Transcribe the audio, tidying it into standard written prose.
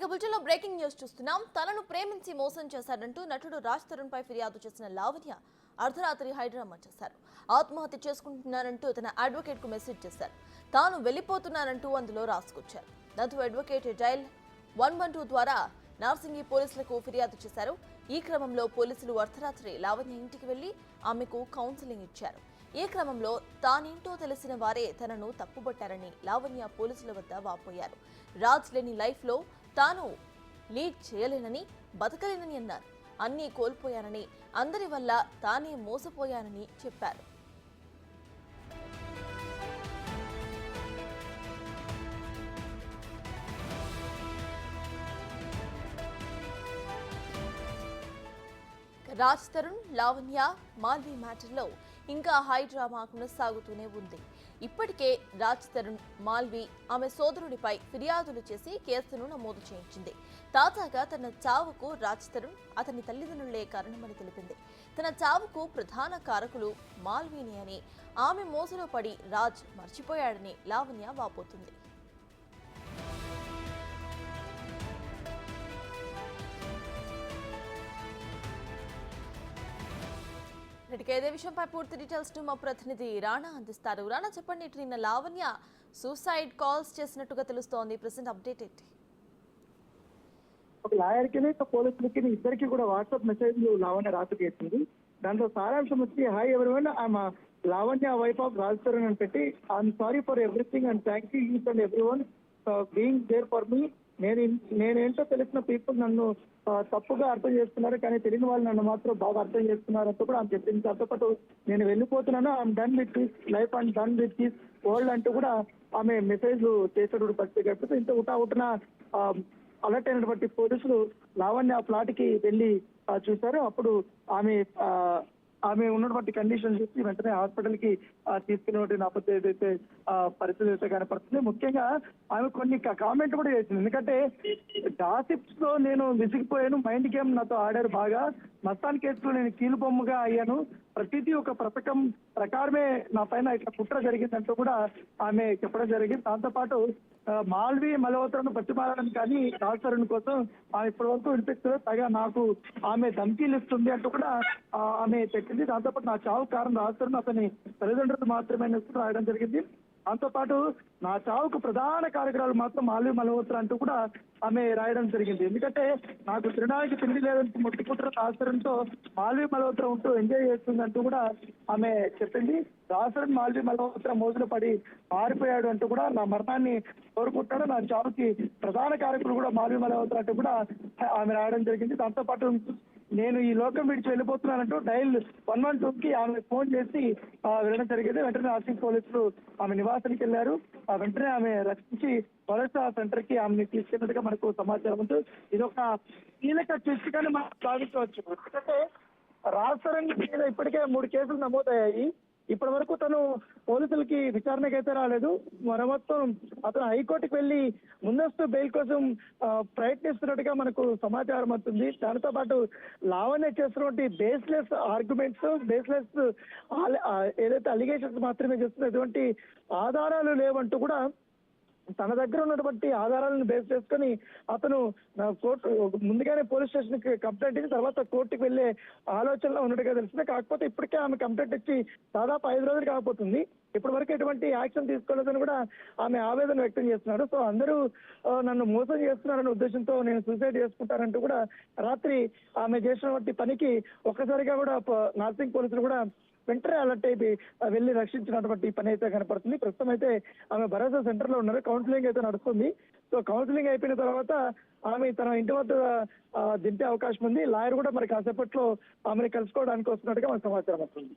బులెటిన్లో breaking news చూస్తున్నాం. తనను ప్రేమించి మోసం చేశాడంటూ నటుడు రాజ్ తరుణ్ పై ఫిర్యాదు చేసిన లావణ్య అర్ధరాత్రి హైదరాబాద్ చేశారు. ఆత్మహత్య చేసుకుంటున్నానంటూ తన అడ్వకేట్ కు మెసేజ్ చేశారు. తాను వెళ్లిపోతున్నానంటూ అందులో రాసుకొచ్చారు. దాంతో అడ్వకేట్ డైల్ 112 ద్వారా నార్సింగి పోలీసులకు ఫిర్యాదు చేశారు. ఈ క్రమంలో పోలీసులు అర్ధరాత్రి లావణ్య ఇంటికి వెళ్లి ఆమెకు కౌన్సిలింగ్ ఇచ్చారు. ఈ క్రమంలో తానేంటో తెలిసిన వారే తనను తప్పుబట్టారని లావణ్య పోలీసుల వద్ద వాపోయారు. రాజ్ లేని లైఫ్ లో తాను లీడ్ చేయలేనని, బతకలేనని అన్నారు. అన్నీ కోల్పోయానని, అందరి వల్ల తానే మోసపోయానని చెప్పారు. రాజ్ తరుణ్, లావణ్య, మాల్వి మ్యాటర్లో ఇంకా హై డ్రామా కొనసాగుతూనే ఉంది. ఇప్పటికే రాజ్ తరుణ్, మాల్వి ఆమె సోదరుడిపై ఫిర్యాదులు చేసి కేసును నమోదు చేయించింది. తాజాగా తన చావుకు రాజ్ తరుణ్, అతని తల్లిదండ్రులే కారణమని తెలిపింది. తన చావుకు ప్రధాన కారకులు మాల్వీని అని, ఆమె మోసలో పడి రాజ్ మర్చిపోయాడని లావణ్య వాపోతుంది. ఇదే విషయంపై పూర్తి డీటెయిల్స్ ను మా ప్రతినిధి రాణా అందిస్తారు. రాణా, చెప్పండి, ఇటు నిన్న లావణ్య సూసైడ్ కాల్స్ చేసినట్టుగా తెలుస్తోంది. ప్రెసెంట్ అప్డేట్ ఏంటి? ఒక లాయర్కి పోలీసులకి ఇద్దరికి కూడా వాట్సాప్ మెసేజ్లు లావణ్య రాసి చేసింది. దాంట్లో సారాంశం వచ్చి, hi everyone, I'm Lavanya wife of Raj Tarun అని పెట్టి, I'm sorry for everything and thank you each and everyone being there for me. నేనేంటో తెలిసిన పీపుల్ నన్ను తప్పుగా అర్థం చేస్తున్నారు, కానీ తెలియని వాళ్ళు నన్ను మాత్రం బాగా అర్థం చేస్తున్నారు అంటూ కూడా ఆమె చెప్పింది. దాంతో పాటు నేను వెళ్ళిపోతున్నాను, I'm done with this life and done with this world అంటూ కూడా ఆమె మెసేజ్ చేసేటప్పుడు పరిస్థితి గడిపితే ఇంత ఉటావుటిన అలర్ట్ అయినటువంటి పోలీసులు లావణ్య ఫ్లాట్ కి వెళ్ళి చూశారు. అప్పుడు ఆమె ఉన్నటువంటి కండిషన్ చూసి వెంటనే హాస్పిటల్ కి తీసుకునేటువంటి నేపథ్యం ఏదైతే పరిస్థితి అయితే కనపడుతుంది. ముఖ్యంగా ఆమె కొన్ని కామెంట్ కూడా చేసింది. ఎందుకంటే గాసిప్స్ లో నేను విసిగిపోయాను, మైండ్ గేమ్ నాతో ఆడారు బాగా, మస్తాన్ కేసులో నేను కీలుబొమ్మగా అయ్యాను, ప్రతిదీ ఒక పథకం ప్రకారమే నా పైన ఇట్లా కుట్ర జరిగిందంటూ కూడా ఆమె చెప్పడం జరిగింది. దాంతో పాటు మాల్వి మల్హోత్రాను బతిమాలడం కానీ రాజ్ తరుణ్ కోసం ఆమె ఇప్పటి వరకు వినిపిస్తుంది, పైగా నాకు ఆమె ధమ్కీలు ఇస్తుంది అంటూ కూడా ఆమె చెప్పింది. దాంతోపాటు నా చావు కారణం రాజ్ తరుణ్, అతని తల్లిదండ్రులు మాత్రమే రాయడం జరిగింది. దాంతో పాటు నా చావుకు ప్రధాన కార్యక్రమాలు మాత్రం మాల్వి మల్హోత్రా అంటూ కూడా ఆమె రాయడం జరిగింది. ఎందుకంటే నాకు తినడానికి తిండి లేదంటూ ముట్టుకుంటున్న రాజ్ తరుణ్తో మాల్వి మల్హోత్రా ఉంటూ ఎంజాయ్ చేస్తుంది అంటూ కూడా ఆమె చెప్పింది. రాజ్ తరుణ్ మాల్వి మల్హోత్రా మోజులు పడి మారిపోయాడు అంటూ కూడా, నా మరణాన్ని కోరుకుంటాడు, నా చావుకి ప్రధాన కార్యకులు కూడా మాల్వి మల్హోత్రా అంటూ కూడా ఆమె రాయడం జరిగింది. దాంతో పాటు నేను ఈ లోకం విడిచి వెళ్ళిపోతున్నానంటూ డైల్ 112కి ఆమె ఫోన్ చేసి వెళ్ళడం జరిగింది. వెంటనే నార్సింగ్ పోలీసులు ఆమె నివాసానికి వెళ్లారు. వెంటనే ఆమె రక్షించి వలస సెంటర్ కి ఆమెను తీసుకెళ్ళినట్టుగా మనకు సమాచారం ఉంది. ఇది ఒక కీలక ట్విస్ట్గానే మనం భావించవచ్చు. ఎందుకంటే రాజ్ తరుణ్ మీద ఇప్పటికే 3 కేసులు నమోదయ్యాయి. ఇప్పటి వరకు తను పోలీసులకి విచారణకు అయితే రాలేదు. మొత్తం అతను హైకోర్టుకు వెళ్లి ముందస్తు బెయిల్ కోసం ప్రయత్నిస్తున్నట్టుగా మనకు సమాచారం అవుతుంది. దానితో పాటు లావణ్య చేస్తున్నటువంటి బేస్లెస్ ఆర్గ్యుమెంట్స్, బేస్లెస్ ఏదైతే అలిగేషన్స్ మాత్రమే చేస్తున్న ఎటువంటి ఆధారాలు లేవంటూ కూడా తన దగ్గర ఉన్నటువంటి ఆధారాలను బేస్ చేసుకుని అతను కోర్టు ముందుగానే పోలీస్ స్టేషన్ కి కంప్లైంట్ ఇచ్చి తర్వాత కోర్టుకు వెళ్లే ఆలోచనలో ఉన్నట్టుగా తెలిసింది. కాకపోతే ఇప్పటికే ఆమె కంప్లైంట్ ఇచ్చి దాదాపు 5 రోజులు కాకపోతుంది. ఇప్పటి వరకు ఎటువంటి యాక్షన్ తీసుకోలేదని కూడా ఆమె ఆవేదన వ్యక్తం చేస్తున్నారు. సో అందరూ నన్ను మోసం చేస్తున్నారనే ఉద్దేశంతో నేను సూసైడ్ చేసుకుంటానంటూ కూడా రాత్రి ఆమె చేసినటువంటి పనికి ఒక్కసారిగా కూడా నార్సింగ్ పోలీసులు కూడా వెంటనే అలర్ట్ అయిపోయి వెళ్ళి రక్షించినటువంటి పని అయితే కనపడుతుంది. ప్రస్తుతం అయితే ఆమె భరోసా సెంటర్ లో ఉన్నారు. కౌన్సిలింగ్ అయితే నడుస్తుంది. సో కౌన్సిలింగ్ అయిపోయిన తర్వాత ఆమె తన ఇంటి వద్ద దింపే అవకాశం ఉంది. లాయర్ కూడా మరి కాసేపట్లో ఆమెను కలుసుకోవడానికి వస్తున్నట్టుగా మనకు సమాచారం వస్తుంది.